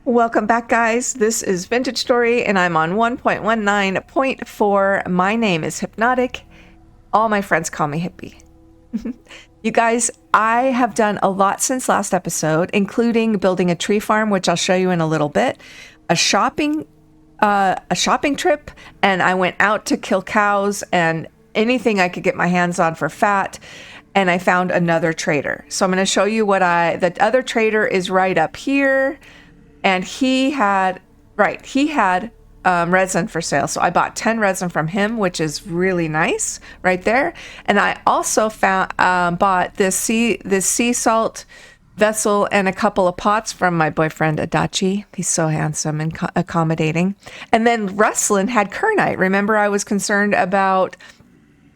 Welcome back, guys. This is Vintage Story, and I'm on 1.19.4. My name is Hypnotique. All my friends call me Hypi. You guys, I have done a lot since last episode, including building a tree farm, which I'll show you in a little bit, a shopping trip, and I went out to kill cows and anything I could get my hands on for fat, and I found another trader. So I'm going to show you the other trader is right up here. And he had resin for sale. So I bought 10 resin from him, which is really nice right there. And I also bought this sea salt vessel and a couple of pots from my boyfriend Adachi. He's so handsome and accommodating. And then Rustlin had kernite. Remember, I was concerned about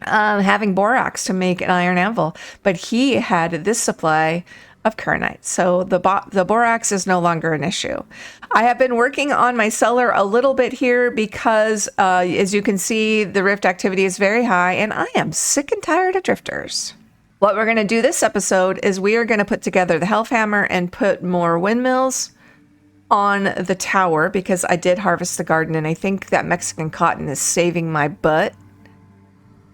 having borax to make an iron anvil, but he had this supply of kernite. So the borax is no longer an issue. I have been working on my cellar a little bit here because as you can see, the rift activity is very high and I am sick and tired of drifters. What we're going to do this episode is we are going to put together the Helve hammer and put more windmills on the tower because I did harvest the garden and I think that Mexican cotton is saving my butt.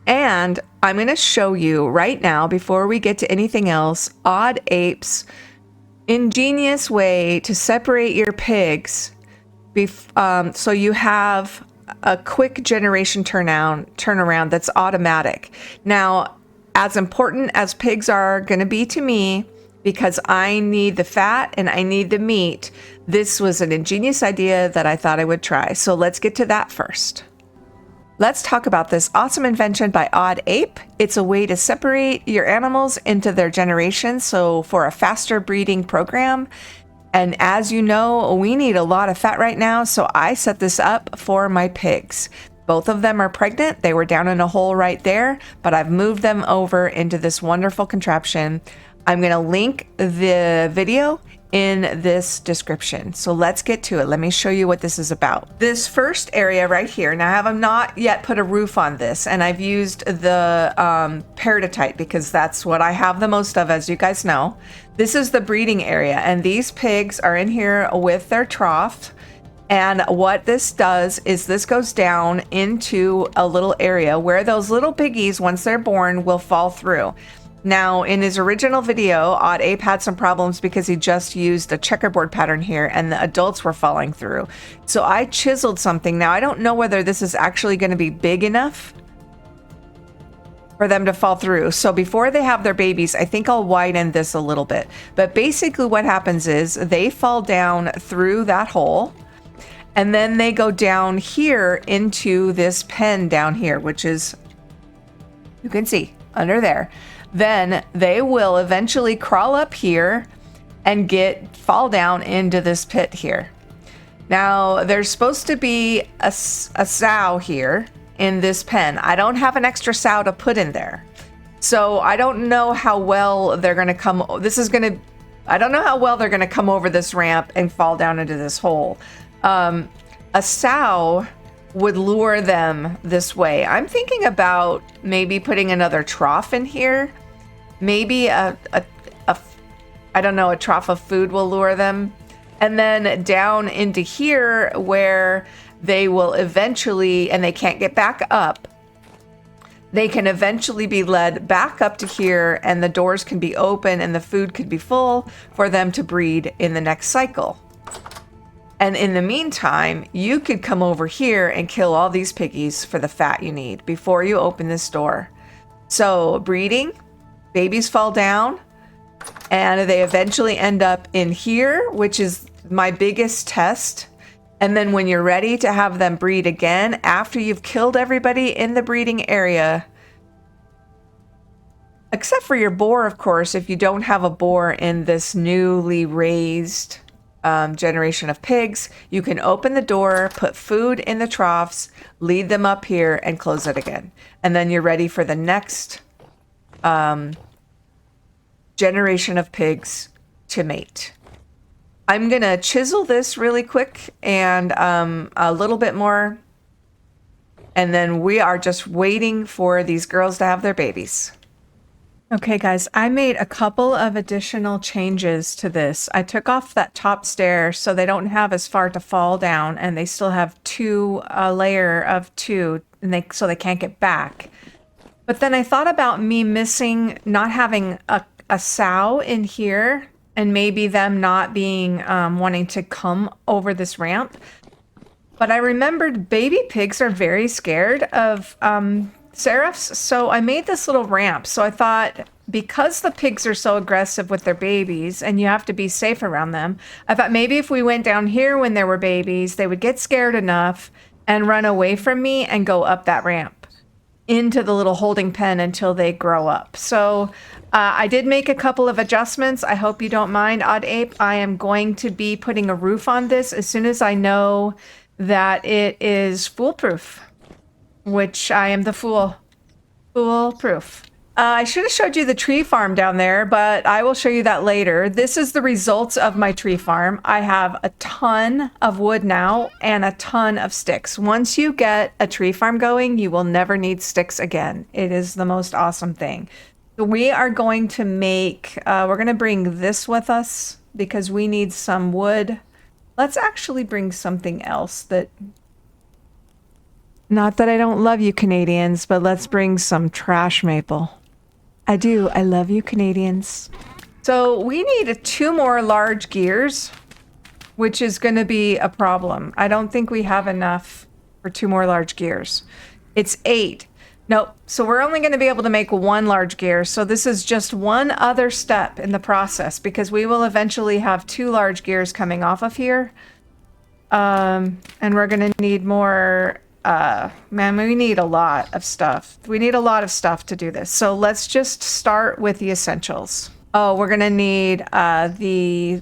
And I'm going to show you right now, before we get to anything else, Odd Ape's ingenious way to separate your pigs so you have a quick generation turnaround that's automatic. Now, as important as pigs are going to be to me, because I need the fat and I need the meat, this was an ingenious idea that I thought I would try. So let's get to that first. Let's talk about this awesome invention by Odd Ape. It's a way to separate your animals into their generations, so for a faster breeding program. And as you know, we need a lot of fat right now, so I set this up for my pigs. Both of them are pregnant. They were down in a hole right there, but I've moved them over into this wonderful contraption. I'm going to link the video in this description. So let's get to it. Let me show you what this is about. This first area right here, now I have not yet put a roof on this, and I've used the peridotite because that's what I have the most of, as you guys know. This is the breeding area, and these pigs are in here with their trough. And what this does is this goes down into a little area where those little piggies, once they're born, will fall through. Now, in his original video, Odd Ape had some problems because he just used a checkerboard pattern here and the adults were falling through. So I chiseled something. Now, I don't know whether this is actually going to be big enough for them to fall through. So before they have their babies, I think I'll widen this a little bit. But basically what happens is they fall down through that hole and then they go down here into this pen down here, which is, you can see, under there. Then they will eventually crawl up here and fall down into this pit here. Now, there's supposed to be a sow here in this pen. I don't have an extra sow to put in there. So I don't know how well they're going to come. I don't know how well they're going to come over this ramp and fall down into this hole. A sow would lure them this way. I'm thinking about maybe putting another trough in here. Maybe I don't know, a trough of food will lure them. And then down into here where they will eventually, and they can't get back up, they can eventually be led back up to here and the doors can be open and the food could be full for them to breed in the next cycle. And in the meantime, you could come over here and kill all these piggies for the fat you need before you open this door. So breeding, babies fall down and they eventually end up in here, which is my biggest test. And then when you're ready to have them breed again, after you've killed everybody in the breeding area, except for your boar, of course, if you don't have a boar in this newly raised generation of pigs, you can open the door, put food in the troughs, lead them up here and close it again. And then you're ready for the next generation of pigs to mate. I'm gonna chisel this really quick and a little bit more, and then we are just waiting for these girls to have their babies. Okay, guys, I made a couple of additional changes to this. I took off that top stair so they don't have as far to fall down, and they still have a layer of two, and so they can't get back. But then I thought about me not having a sow in here, and maybe them not being wanting to come over this ramp. But I remembered baby pigs are very scared of seraphs, so I made this little ramp. So I thought, because the pigs are so aggressive with their babies and you have to be safe around them, I thought maybe if we went down here when there were babies, they would get scared enough and run away from me and go up that ramp into the little holding pen until they grow up. So I did make a couple of adjustments. I hope you don't mind, Odd Ape. I am going to be putting a roof on this as soon as I know that it is foolproof, which I am the foolproof. I should have showed you the tree farm down there, but I will show you that later. This is the results of my tree farm. I have a ton of wood now and a ton of sticks. Once you get a tree farm going, you will never need sticks again. It is the most awesome thing. So we are going to we're going to bring this with us because we need some wood. Let's actually bring something else that... Not that I don't love you Canadians, but let's bring some trash maple. I do. I love you Canadians. So we need 2 more large gears, which is going to be a problem. I don't think we have enough for 2 more large gears. It's 8. Nope. So we're only going to be able to make 1 large gear. So this is just one other step in the process because we will eventually have 2 large gears coming off of here. And we're going to need more... man, we need a lot of stuff. We need a lot of stuff to do this. So let's just start with the essentials. Oh, we're going to need the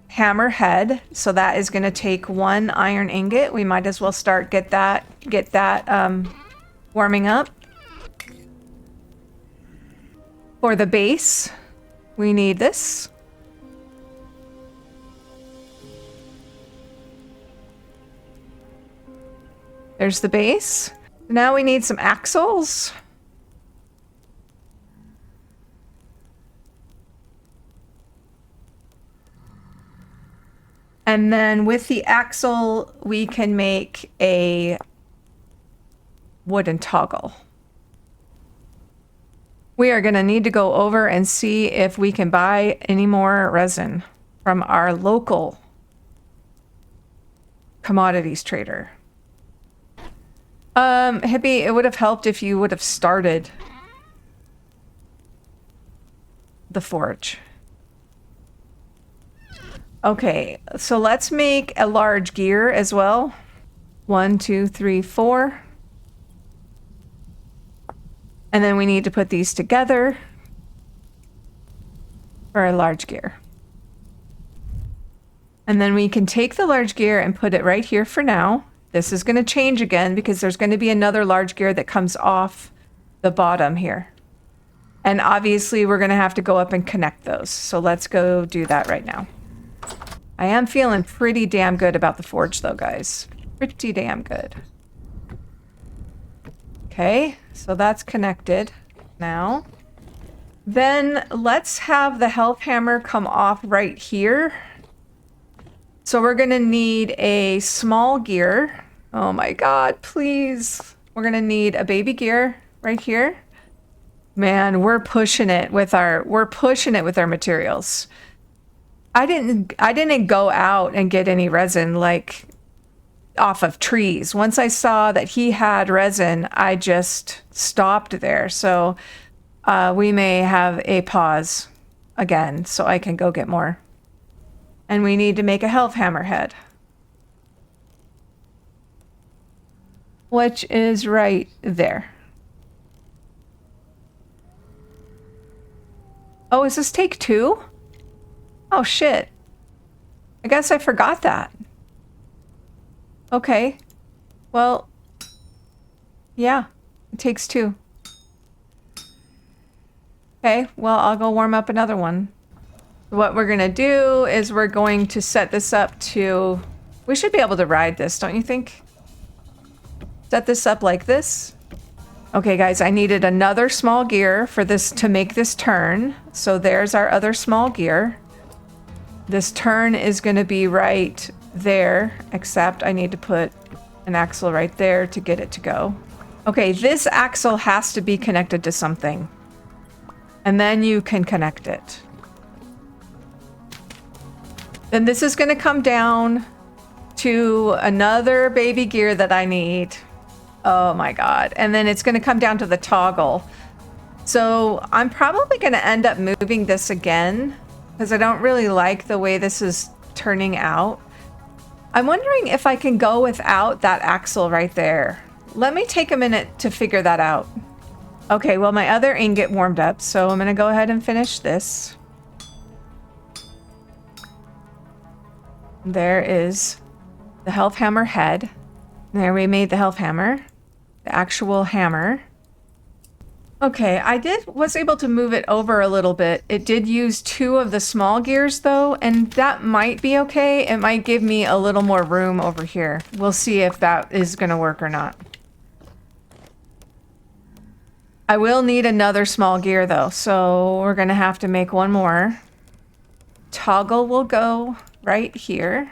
hammer head. So that is going to take 1 iron ingot. We might as well get that warming up. For the base, we need this. There's the base. Now we need some axles. And then with the axle, we can make a wooden toggle. We are going to need to go over and see if we can buy any more resin from our local commodities trader. Hypi, it would have helped if you would have started the forge. Okay, so let's make a large gear as well. 1, 2, 3, 4. And then we need to put these together for a large gear. And then we can take the large gear and put it right here for now. This is going to change again because there's going to be another large gear that comes off the bottom here. And obviously we're going to have to go up and connect those. So let's go do that right now. I am feeling pretty damn good about the forge though, guys. Pretty damn good. Okay, so that's connected now. Then let's have the health hammer come off right here. So we're going to need a small gear. Oh my God, please. We're going to need a baby gear right here. Man, we're pushing it with our materials. I didn't go out and get any resin like off of trees. Once I saw that he had resin, I just stopped there. So we may have a pause again so I can go get more. And we need to make a health hammer head, which is right there. Oh, is this take 2? Oh shit. I guess I forgot that. Okay. Well, yeah, it takes 2. Okay, well, I'll go warm up another one. What we're gonna do is we're going to set this up to... We should be able to ride this, don't you think? Set this up like this. Okay, guys, I needed another small gear for this to make this turn. So there's our other small gear. This turn is going to be right there, except I need to put an axle right there to get it to go. Okay, this axle has to be connected to something. And then you can connect it. Then this is going to come down to another baby gear that I need. Oh my god. And then it's going to come down to the toggle. So I'm probably going to end up moving this again because I don't really like the way this is turning out. I'm wondering if I can go without that axle right there. Let me take a minute to figure that out. Okay, well, my other ingot warmed up, so I'm going to go ahead and finish this. There is the Helve hammer head. There, we made the Helve hammer. The actual hammer. Okay, was able to move it over a little bit. It did use 2 of the small gears though, and that might be okay. It might give me a little more room over here. We'll see if that is gonna work or not. I will need another small gear though, so we're gonna have to make one more. Toggle will go right here.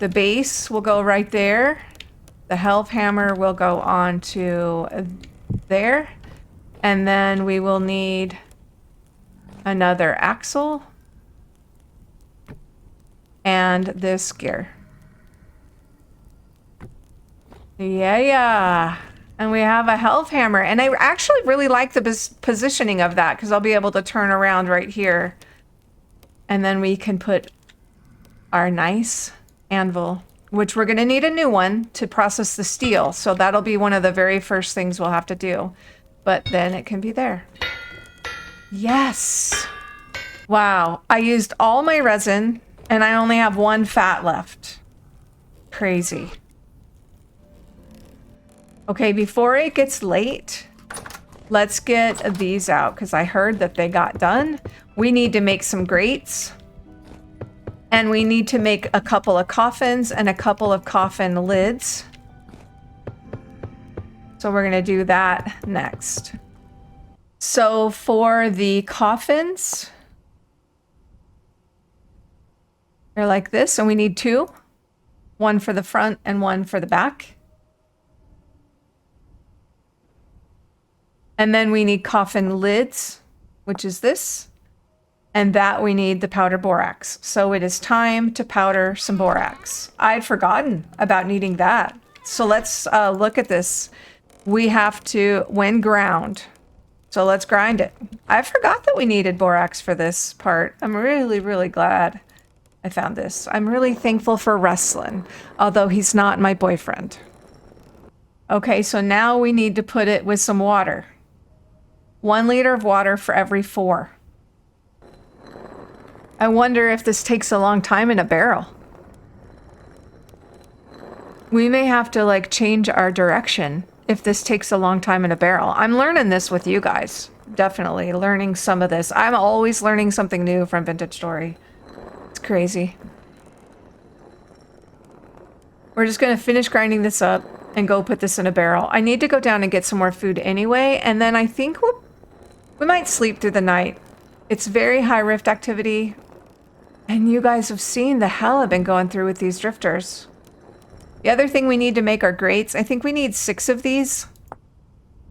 The base will go right there. The Helve hammer will go on to there. And then we will need another axle. And this gear. Yeah. And we have a Helve hammer. And I actually really like the positioning of that because I'll be able to turn around right here. And then we can put our nice anvil, which we're going to need a new one to process the steel. So that'll be one of the very first things we'll have to do. But then it can be there. Yes. Wow. I used all my resin and I only have 1 fat left. Crazy. Okay, before it gets late, let's get these out because I heard that they got done. We need to make some grates. And we need to make a couple of coffins and a couple of coffin lids. So we're going to do that next. So for the coffins, they're like this, and we need 2. 1 for the front and 1 for the back. And then we need coffin lids, which is this. And that we need the powder borax. So it is time to powder some borax. I'd forgotten about needing that. So let's look at this. We have to, when ground. So let's grind it. I forgot that we needed borax for this part. I'm really, really glad I found this. I'm really thankful for Rustlin, although he's not my boyfriend. Okay, so now we need to put it with some water. 1 liter of water for every 4. I wonder if this takes a long time in a barrel. We may have to like change our direction if this takes a long time in a barrel. I'm learning this with you guys. Definitely learning some of this. I'm always learning something new from Vintage Story. It's crazy. We're just going to finish grinding this up and go put this in a barrel. I need to go down and get some more food anyway. And then I think we might sleep through the night. It's very high rift activity. And you guys have seen the hell I've been going through with these drifters. The other thing we need to make are grates. I think we need 6 of these.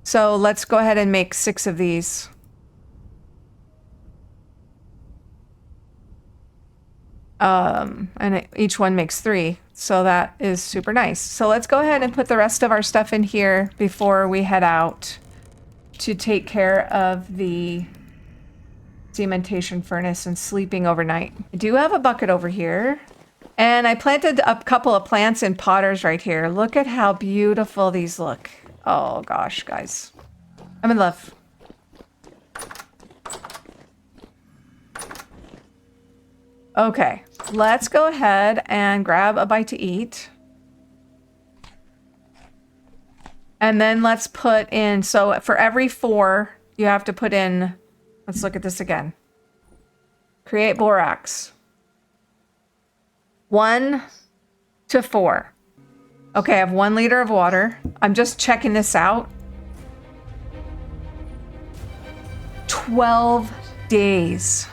So let's go ahead and make 6 of these. And each one makes 3. So that is super nice. So let's go ahead and put the rest of our stuff in here before we head out to take care of the cementation furnace and sleeping overnight. I do have a bucket over here. And I planted a couple of plants in potters right here. Look at how beautiful these look. Oh gosh, guys. I'm in love. Okay, let's go ahead and grab a bite to eat. And then let's put in, so for every 4, you have to put in, let's look at this again. Create borax. 1 to 4. Okay, I have 1 liter of water. I'm just checking this out. 12 days.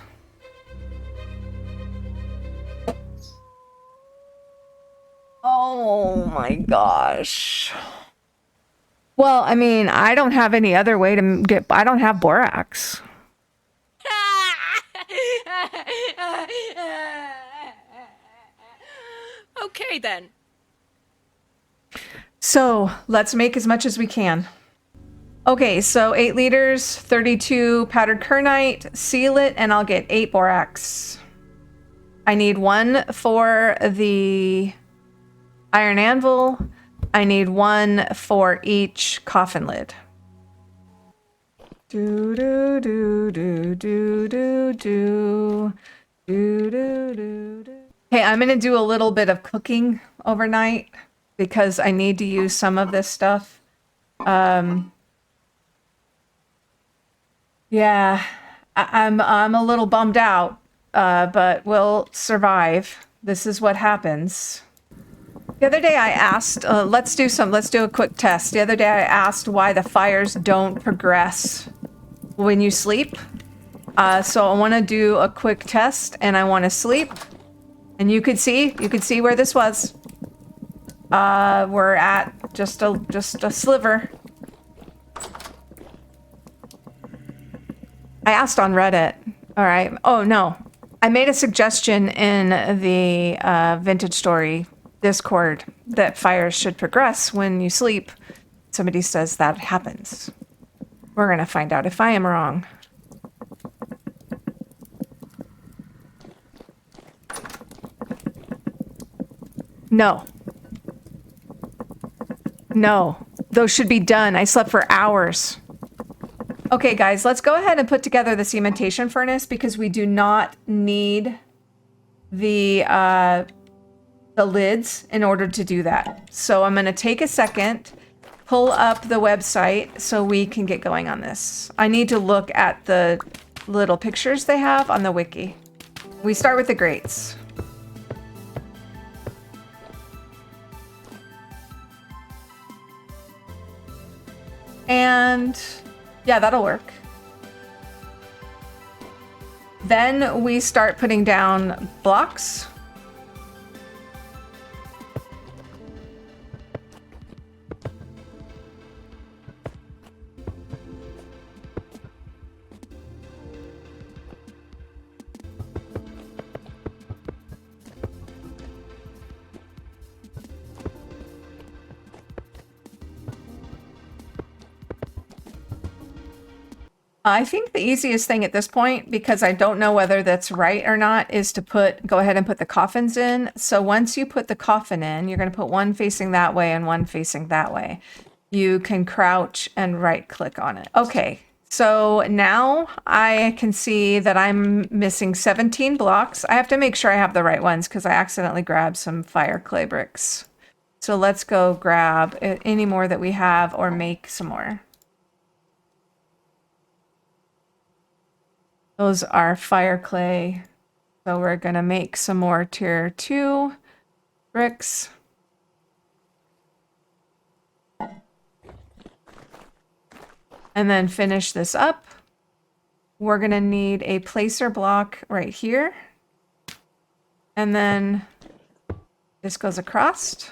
Oh my gosh. Well, I mean, I don't have any other way to get, I don't have borax. Okay, then. So let's make as much as we can. Okay, so 8 liters, 32 powdered kernite, seal it, and I'll get 8 borax. I need 1 for the iron anvil. I need 1 for each coffin lid. Do do do do do do do do do do. Hey, I'm gonna do a little bit of cooking overnight because I need to use some of this stuff. Yeah, I'm a little bummed out, but we'll survive. This is what happens. The other day I asked, let's do a quick test. The other day I asked why the fires don't progress when you sleep. So I want to do a quick test and I want to sleep. And you could see where this was. We're at just a sliver. I asked on Reddit. All right. Oh no, I made a suggestion in the Vintage Story Discord that fires should progress when you sleep. Somebody says that happens. We're gonna find out if I am wrong. No. No. Those should be done. I slept for hours. Okay, guys, let's go ahead and put together the cementation furnace because we do not need the lids in order to do that. So I'm going to take a second, pull up the website so we can get going on this. I need to look at the little pictures they have on the wiki. We start with the grates. And yeah, that'll work. Then we start putting down blocks. I think the easiest thing at this point, because I don't know whether that's right or not, is to go ahead and put the coffins in. So once you put the coffin in, you're going to put one facing that way and one facing that way. You can crouch and right click on it. Okay, so now I can see that I'm missing 17 blocks. I have to make sure I have the right ones because I accidentally grabbed some fire clay bricks. So let's go grab any more that we have or make some more. Those are fire clay. So we're going to make some more tier 2 bricks. And then finish this up. We're going to need a placer block right here. And then this goes across.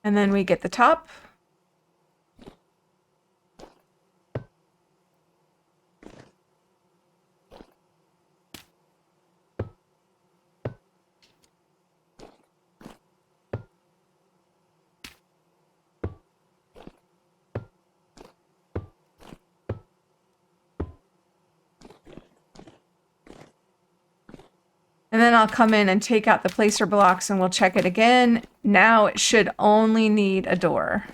And then we get the top. And then I'll come in and take out the placer blocks and we'll check it again. Now it should only need a door.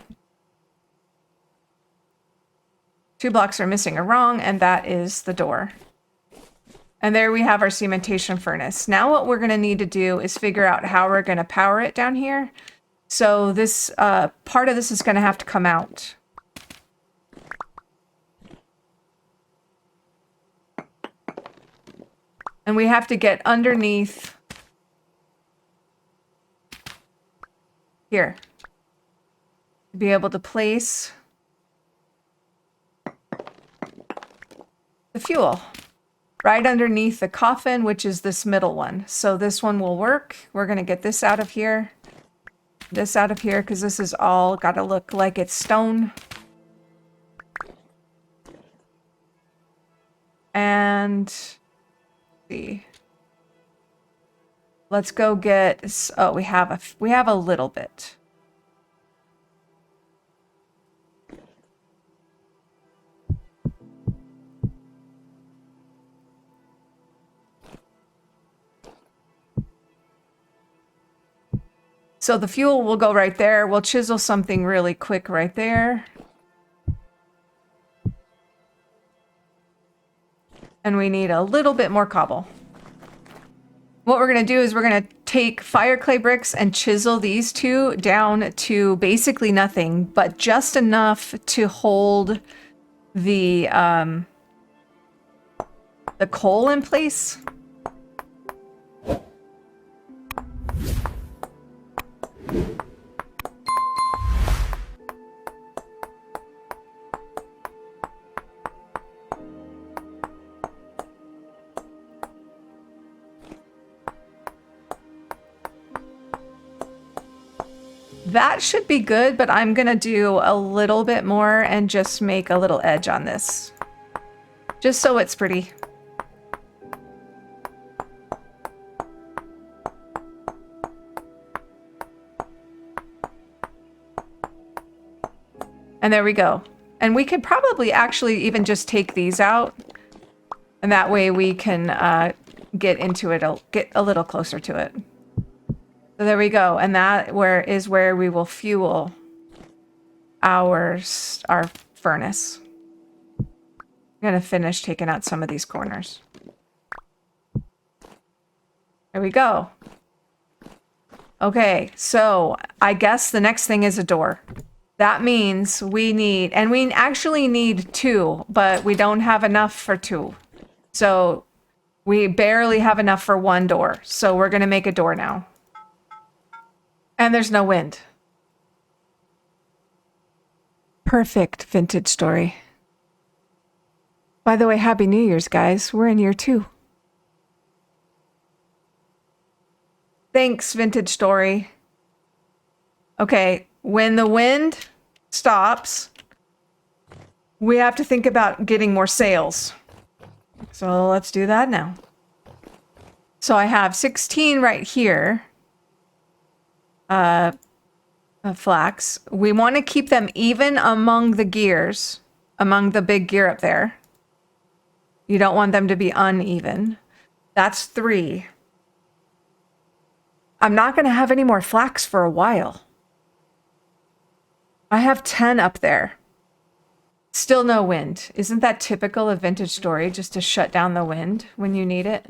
2 blocks are missing or wrong, and that is the door. And there we have our cementation furnace. Now what we're going to need to do is figure out how we're going to power it down here. So this part of this is going to have to come out. And we have to get underneath here to be able to place the fuel right underneath the coffin, which is this middle one. So this one will work. We're going to get this out of here, because this is all got to look like it's stone. And see, let's go get, oh, we have a little bit. So the fuel will go right there. We'll chisel something really quick right there. And we need a little bit more cobble. What we're going to do is we're going to take fire clay bricks and chisel these two down to basically nothing, but just enough to hold the coal in place. That should be good, but I'm gonna do a little bit more and just make a little edge on this. Just so it's pretty. And there we go. And we could probably actually even just take these out. And that way we can get into it, get a little closer to it. So there we go. And that is where we will fuel our furnace. I'm gonna finish taking out some of these corners. There we go. Okay, so I guess the next thing is a door. That means we actually need 2, but we don't have enough for 2. So we barely have enough for 1 door. So we're gonna make a door now. And there's no wind. Perfect vintage story. By the way, Happy New Year's, guys. We're in year 2. Thanks, vintage story. Okay, when the wind stops, we have to think about getting more sails. So let's do that now. So I have 16 right here. Flax. We want to keep them even among the gears, among the big gear up there. You don't want them to be uneven. That's 3. I'm not going to have any more flax for a while. I have 10 up there. Still no wind. Isn't that typical of vintage story, just to shut down the wind when you need it?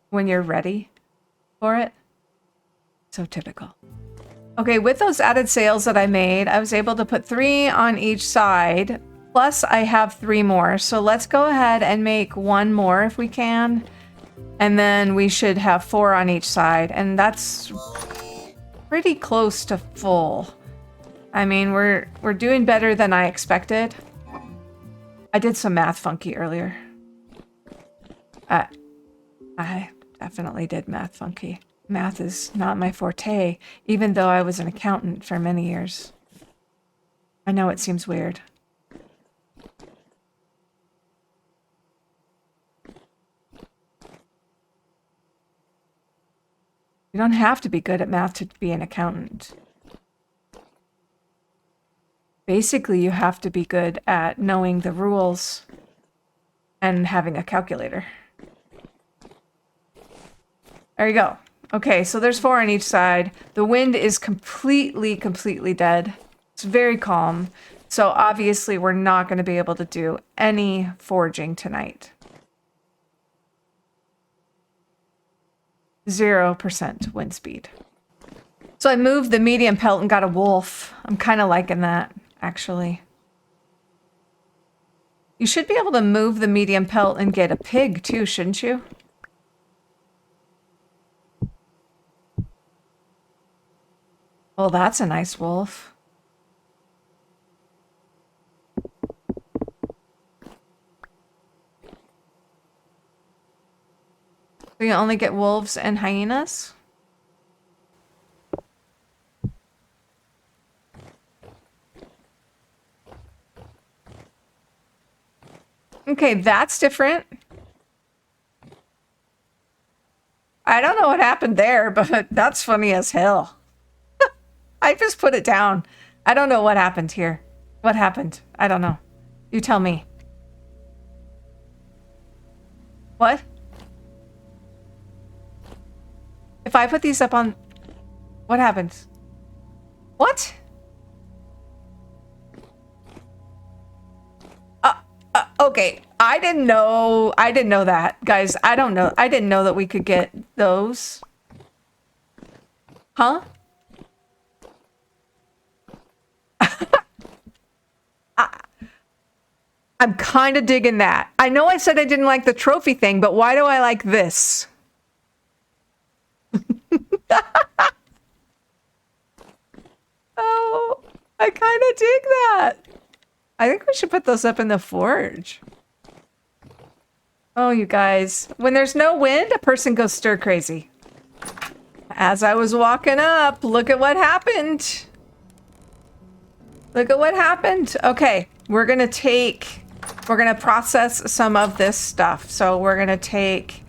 When you're ready for it? So typical. Okay, with those added sails that I made, I was able to put 3 on each side. Plus, I have 3 more. So let's go ahead and make 1 more if we can. And then we should have 4 on each side. And that's pretty close to full. I mean, we're doing better than I expected. I did some math funky earlier. I definitely did math funky. Math is not my forte, even though I was an accountant for many years. I know it seems weird. You don't have to be good at math to be an accountant. Basically, you have to be good at knowing the rules and having a calculator. There you go. Okay, so there's 4 on each side. The wind is completely dead. It's very calm. So obviously we're not going to be able to do any forging tonight. 0% wind speed. So I moved the medium pelt and got a wolf. I'm kind of liking that, actually. You should be able to move the medium pelt and get a pig too, shouldn't you? Oh, that's a nice wolf. So you only get wolves and hyenas? Okay, that's different. I don't know what happened there, but that's funny as hell. I just put it down. I don't know what happened here. What happened? I don't know. You tell me. What? If I put these up on... What happens? What? Okay. I didn't know that. Guys, I don't know. I didn't know that we could get those. Huh? I'm kind of digging that. I know I said I didn't like the trophy thing, but why do I like this? Oh, I kind of dig that. I think we should put those up in the forge. Oh, you guys. When there's no wind, a person goes stir crazy. As I was walking up, look at what happened. Look at what happened. Okay, we're going to process some of this stuff. So we're going to take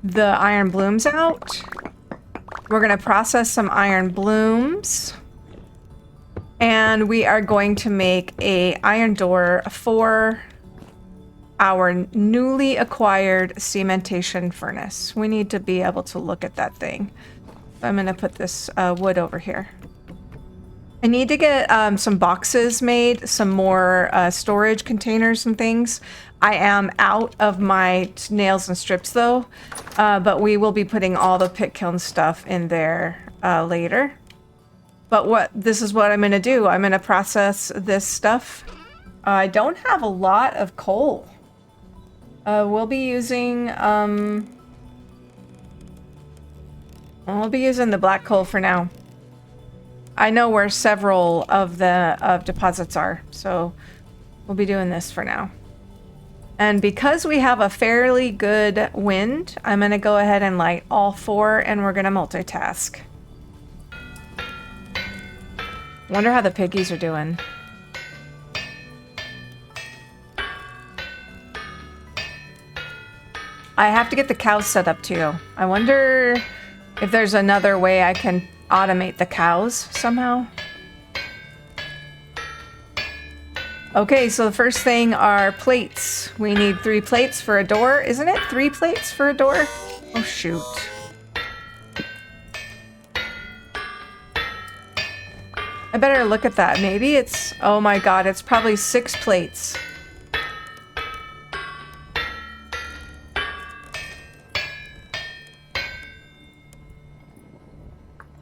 the iron blooms out. We're going to process some iron blooms. And we are going to make a iron door for our newly acquired cementation furnace. We need to be able to look at that thing. So I'm going to put this wood over here. I need to get some boxes made, some more storage containers and things. I am out of my nails and strips though, but we will be putting all the pit kiln stuff in there later. But this is what I'm going to do. I'm going to process this stuff. I don't have a lot of coal. We'll be using the black coal for now. I know where several of the deposits are, so we'll be doing this for now. And because we have a fairly good wind, I'm going to go ahead and light all 4, and we're going to multitask. Wonder how the piggies are doing. I have to get the cows set up too. I wonder if there's another way I can automate the cows somehow. Okay, so the first thing are plates. We need 3 plates for a door. Isn't it 3 plates for a door? Oh, shoot. I better look at that. Maybe it's... Oh my god, it's probably 6 plates.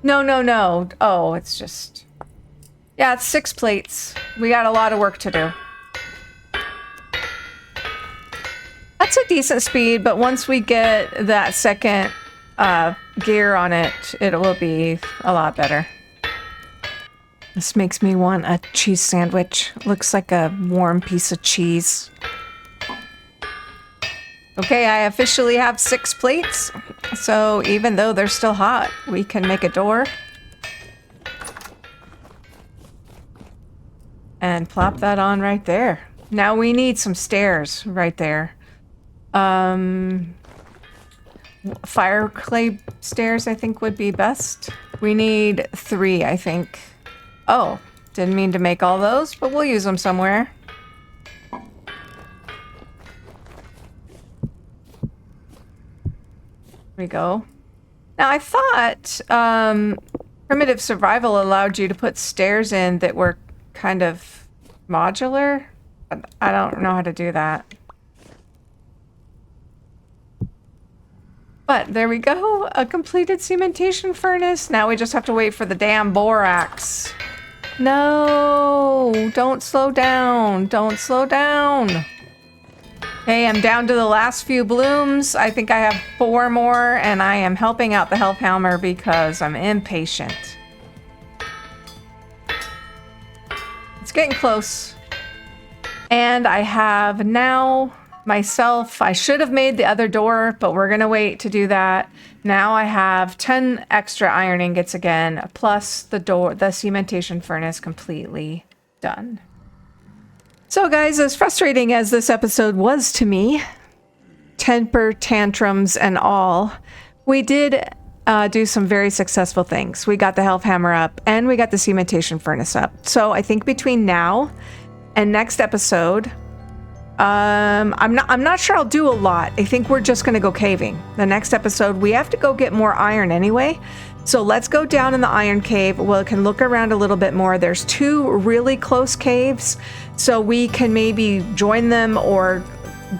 No. Oh, it's just... Yeah, it's 6 plates. We got a lot of work to do. That's a decent speed, but once we get that second gear on it, it will be a lot better. This makes me want a cheese sandwich. Looks like a warm piece of cheese. Okay, I officially have 6 plates. So even though they're still hot, we can make a door. And plop that on right there. Now we need some stairs right there. Fire clay stairs, I think, would be best. We need 3, I think. Oh, didn't mean to make all those, but we'll use them somewhere. There we go. Now, I thought primitive survival allowed you to put stairs in that were kind of modular. I don't know how to do that. But there we go, a completed cementation furnace. Now we just have to wait for the damn borax. No, don't slow down. Don't slow down. Okay, I'm down to the last few blooms. I think I have 4 more, and I am helping out the Helve because I'm impatient. It's getting close. And I have now myself, I should have made the other door, but we're gonna wait to do that. Now I have 10 extra iron ingots again, plus the door, the cementation furnace completely done. So guys, as frustrating as this episode was to me, temper tantrums and all, we did do some very successful things. We got the Helve hammer up and we got the cementation furnace up. So I think between now and next episode, I'm not sure I'll do a lot. I think we're just gonna go caving. The next episode, we have to go get more iron anyway. So let's go down in the iron cave. We can look around a little bit more. There's 2 really close caves, so we can maybe join them or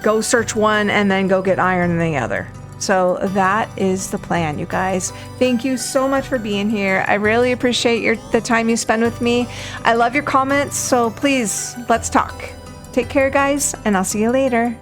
go search one and then go get iron in the other. So that is the plan, you guys. Thank you so much for being here. I really appreciate the time you spend with me. I love your comments, so please, let's talk. Take care, guys, and I'll see you later.